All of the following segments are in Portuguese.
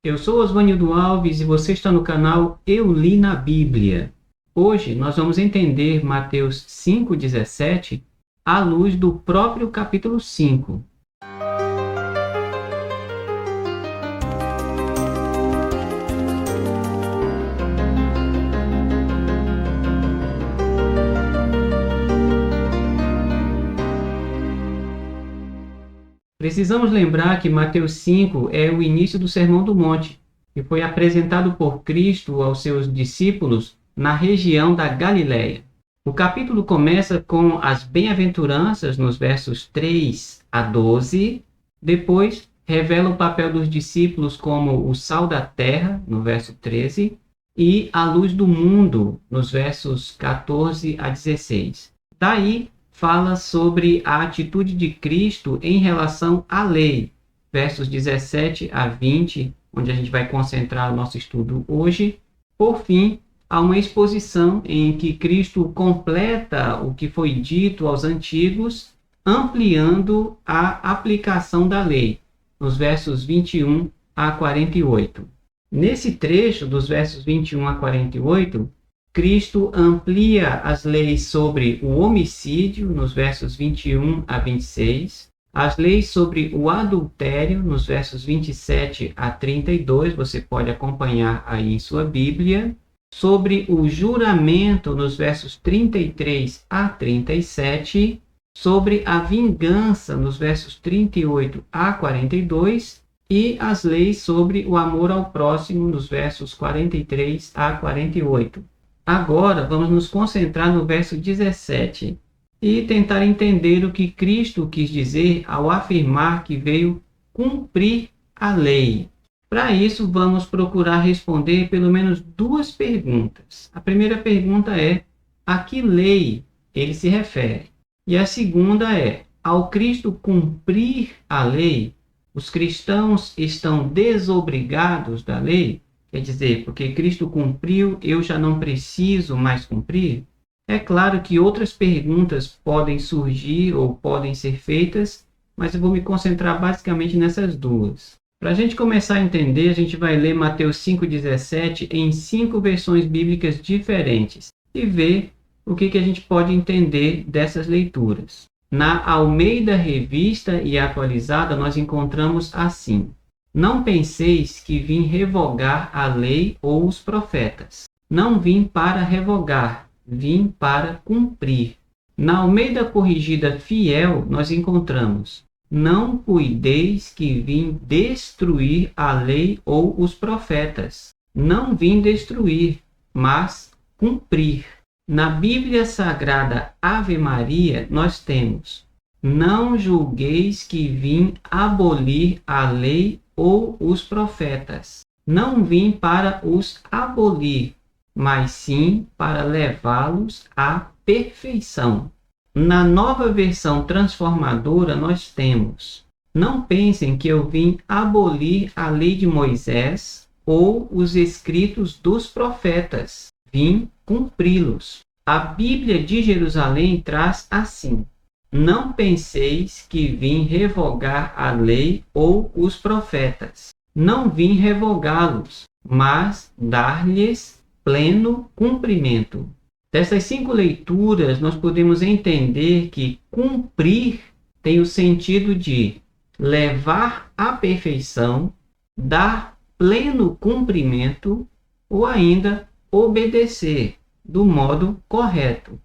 Eu sou Osvanildo Alves e você está no canal Eu Li na Bíblia. Hoje nós vamos entender Mateus 5,17 à luz do próprio capítulo 5. Precisamos lembrar que Mateus 5 é o início do Sermão do Monte, que foi apresentado por Cristo aos seus discípulos na região da Galileia. O capítulo começa com as bem-aventuranças nos versos 3 a 12, depois revela o papel dos discípulos como o sal da terra, no verso 13, e a luz do mundo, nos versos 14 a 16. Daí, fala sobre a atitude de Cristo em relação à lei, versos 17 a 20, onde a gente vai concentrar o nosso estudo hoje. Por fim, há uma exposição em que Cristo completa o que foi dito aos antigos, ampliando a aplicação da lei, nos versos 21 a 48. Nesse trecho, dos versos 21 a 48, Cristo amplia as leis sobre o homicídio, nos versos 21 a 26, as leis sobre o adultério, nos versos 27 a 32, você pode acompanhar aí em sua Bíblia, sobre o juramento, nos versos 33 a 37, sobre a vingança, nos versos 38 a 42, e as leis sobre o amor ao próximo, nos versos 43 a 48. Agora, vamos nos concentrar no verso 17 e tentar entender o que Cristo quis dizer ao afirmar que veio cumprir a lei. Para isso, vamos procurar responder pelo menos duas perguntas. A primeira pergunta é: a que lei ele se refere? E a segunda é: ao Cristo cumprir a lei, os cristãos estão desobrigados da lei? Quer dizer, porque Cristo cumpriu, eu já não preciso mais cumprir? É claro que outras perguntas podem surgir ou podem ser feitas, mas eu vou me concentrar basicamente nessas duas. Para a gente começar a entender, a gente vai ler Mateus 5,17 em 5 versões bíblicas diferentes e ver o que a gente pode entender dessas leituras. Na Almeida Revista e Atualizada, nós encontramos assim: não penseis que vim revogar a lei ou os profetas. Não vim para revogar, vim para cumprir. Na Almeida Corrigida Fiel, nós encontramos: não cuideis que vim destruir a lei ou os profetas. Não vim destruir, mas cumprir. Na Bíblia Sagrada Ave Maria, nós temos: não julgueis que vim abolir a lei ou os profetas. Não vim para os abolir, mas sim para levá-los à perfeição. Na Nova Versão Transformadora nós temos: não pensem que eu vim abolir a lei de Moisés ou os escritos dos profetas. Vim cumpri-los. A Bíblia de Jerusalém traz assim: não penseis que vim revogar a lei ou os profetas. Não vim revogá-los, mas dar-lhes pleno cumprimento. Dessas 5 leituras, nós podemos entender que cumprir tem o sentido de levar à perfeição, dar pleno cumprimento ou ainda obedecer do modo correto.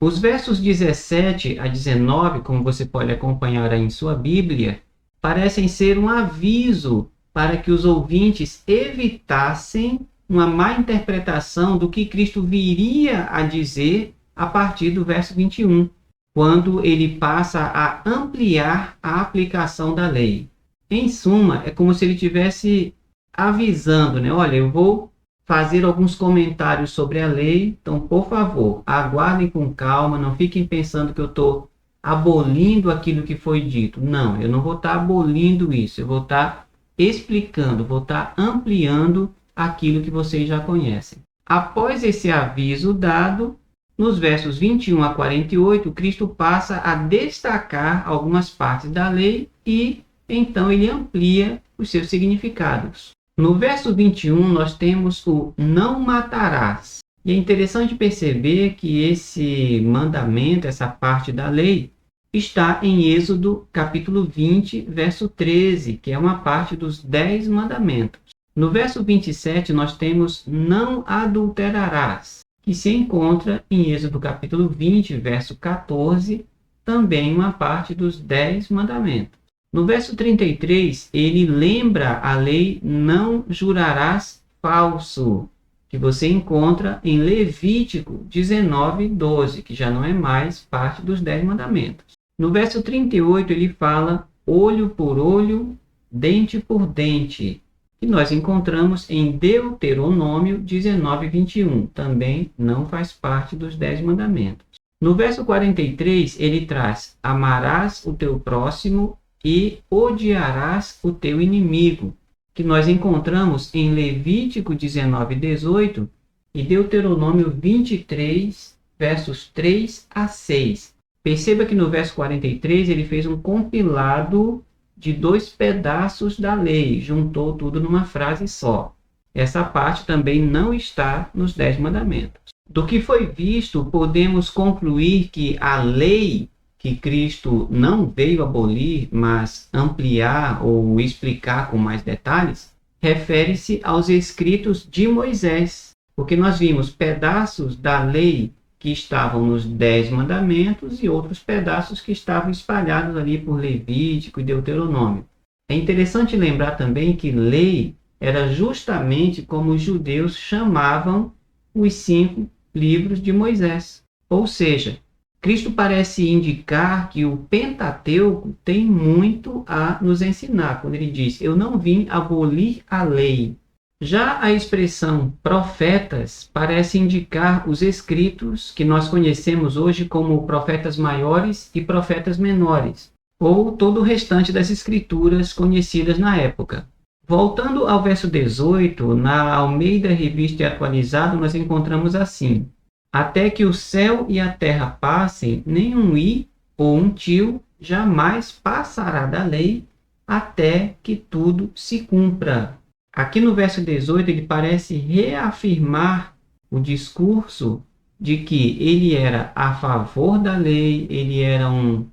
Os versos 17 a 19, como você pode acompanhar aí em sua Bíblia, parecem ser um aviso para que os ouvintes evitassem uma má interpretação do que Cristo viria a dizer a partir do verso 21, quando ele passa a ampliar a aplicação da lei. Em suma, é como se ele estivesse avisando, olha, eu vou fazer alguns comentários sobre a lei, então, por favor, aguardem com calma, não fiquem pensando que eu estou abolindo aquilo que foi dito. Não, eu não vou estar abolindo isso, eu vou estar explicando, vou estar ampliando aquilo que vocês já conhecem. Após esse aviso dado, nos versos 21 a 48, Cristo passa a destacar algumas partes da lei e, então, ele amplia os seus significados. No verso 21, nós temos o não matarás. E é interessante perceber que esse mandamento, essa parte da lei, está em Êxodo capítulo 20, verso 13, que é uma parte dos 10 mandamentos. No verso 27, nós temos não adulterarás, que se encontra em Êxodo capítulo 20, verso 14, também uma parte dos 10 mandamentos. No verso 33, ele lembra a lei não jurarás falso, que você encontra em Levítico 19, 12, que já não é mais parte dos 10 mandamentos. No verso 38, ele fala olho por olho, dente por dente, que nós encontramos em Deuteronômio 19, 21. Também não faz parte dos 10 mandamentos. No verso 43, ele traz amarás o teu próximo e odiarás o teu inimigo, que nós encontramos em Levítico 19, 18 e Deuteronômio 23, versos 3 a 6. Perceba que no verso 43 ele fez um compilado de 2 pedaços da lei, juntou tudo numa frase só. Essa parte também não está nos 10 mandamentos. Do que foi visto, podemos concluir que a lei que Cristo não veio abolir, mas ampliar ou explicar com mais detalhes, refere-se aos escritos de Moisés, porque nós vimos pedaços da lei que estavam nos 10 mandamentos e outros pedaços que estavam espalhados ali por Levítico e Deuteronômio. É interessante lembrar também que lei era justamente como os judeus chamavam os 5 livros de Moisés. Ou seja, Cristo parece indicar que o Pentateuco tem muito a nos ensinar, quando ele diz, eu não vim abolir a lei. Já a expressão profetas parece indicar os escritos que nós conhecemos hoje como profetas maiores e profetas menores, ou todo o restante das escrituras conhecidas na época. Voltando ao verso 18, na Almeida Revista e Atualizado, nós encontramos assim, até que o céu e a terra passem, nenhum i ou um tio jamais passará da lei, até que tudo se cumpra. Aqui no verso 18, ele parece reafirmar o discurso de que ele era a favor da lei, ele era um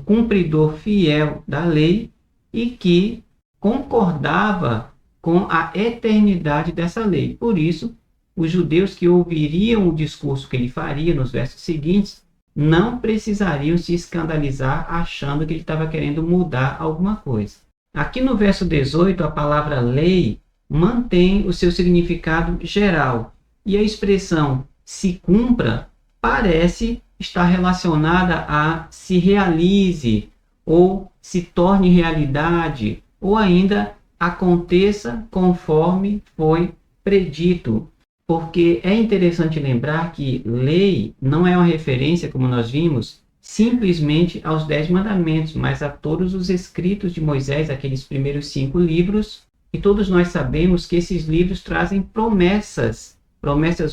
cumpridor fiel da lei e que concordava com a eternidade dessa lei. Por isso, os judeus que ouviriam o discurso que ele faria nos versos seguintes não precisariam se escandalizar achando que ele estava querendo mudar alguma coisa. Aqui no verso 18, a palavra lei mantém o seu significado geral e a expressão se cumpra parece estar relacionada a se realize ou se torne realidade ou ainda aconteça conforme foi predito. Porque é interessante lembrar que lei não é uma referência, como nós vimos, simplesmente aos 10 mandamentos, mas a todos os escritos de Moisés, aqueles primeiros 5 livros, e todos nós sabemos que esses livros trazem promessas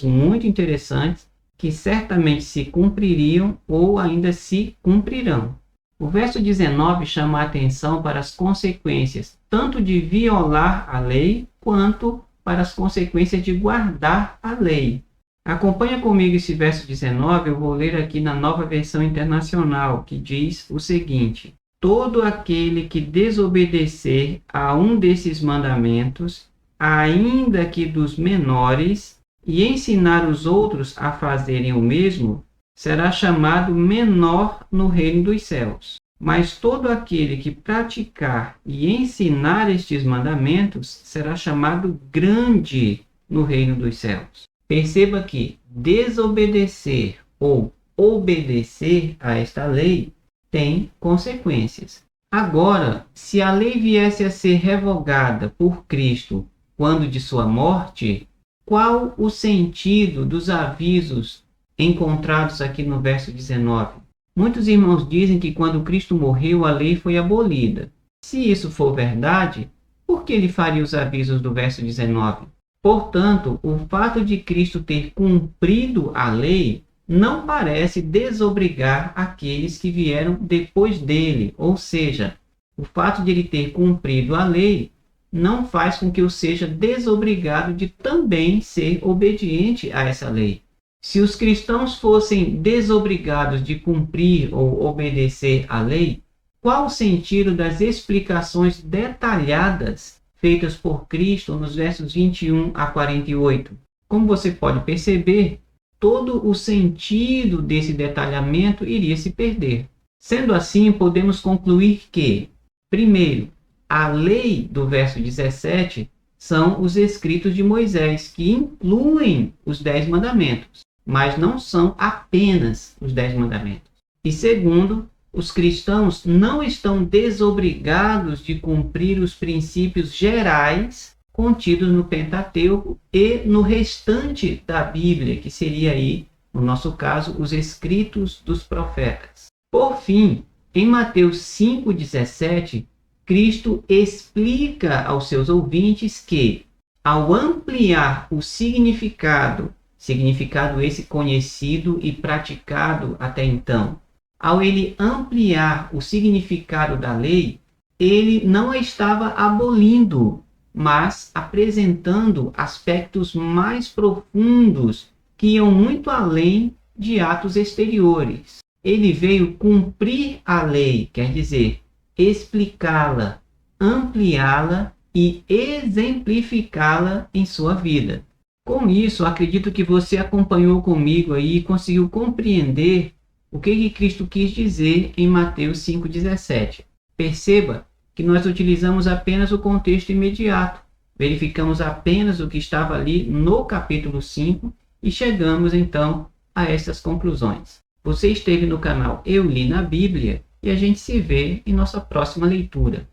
muito interessantes, que certamente se cumpririam ou ainda se cumprirão. O verso 19 chama a atenção para as consequências, tanto de violar a lei, quanto para as consequências de guardar a lei. Acompanha comigo esse verso 19, eu vou ler aqui na Nova Versão Internacional, que diz o seguinte: todo aquele que desobedecer a um desses mandamentos, ainda que dos menores, e ensinar os outros a fazerem o mesmo, será chamado menor no reino dos céus. Mas todo aquele que praticar e ensinar estes mandamentos será chamado grande no reino dos céus. Perceba que desobedecer ou obedecer a esta lei tem consequências. Agora, se a lei viesse a ser revogada por Cristo quando de sua morte, qual o sentido dos avisos encontrados aqui no verso 19? Muitos irmãos dizem que quando Cristo morreu, a lei foi abolida. Se isso for verdade, por que ele faria os avisos do verso 19? Portanto, o fato de Cristo ter cumprido a lei não parece desobrigar aqueles que vieram depois dele. Ou seja, o fato de ele ter cumprido a lei não faz com que eu seja desobrigado de também ser obediente a essa lei. Se os cristãos fossem desobrigados de cumprir ou obedecer à lei, qual o sentido das explicações detalhadas feitas por Cristo nos versos 21 a 48? Como você pode perceber, todo o sentido desse detalhamento iria se perder. Sendo assim, podemos concluir que, primeiro, a lei do verso 17 são os escritos de Moisés, que incluem os 10 mandamentos, mas não são apenas os 10 mandamentos. E segundo, os cristãos não estão desobrigados de cumprir os princípios gerais contidos no Pentateuco e no restante da Bíblia, que seria aí, no nosso caso, os escritos dos profetas. Por fim, em Mateus 5,17, Cristo explica aos seus ouvintes que, ao ampliar o significado esse conhecido e praticado até então, ao ele ampliar o significado da lei, ele não a estava abolindo, mas apresentando aspectos mais profundos que iam muito além de atos exteriores. Ele veio cumprir a lei, quer dizer, explicá-la, ampliá-la e exemplificá-la em sua vida. Com isso, acredito que você acompanhou comigo aí e conseguiu compreender o que Cristo quis dizer em Mateus 5,17. Perceba que nós utilizamos apenas o contexto imediato, verificamos apenas o que estava ali no capítulo 5 e chegamos então a essas conclusões. Você esteve no canal Eu Li na Bíblia e a gente se vê em nossa próxima leitura.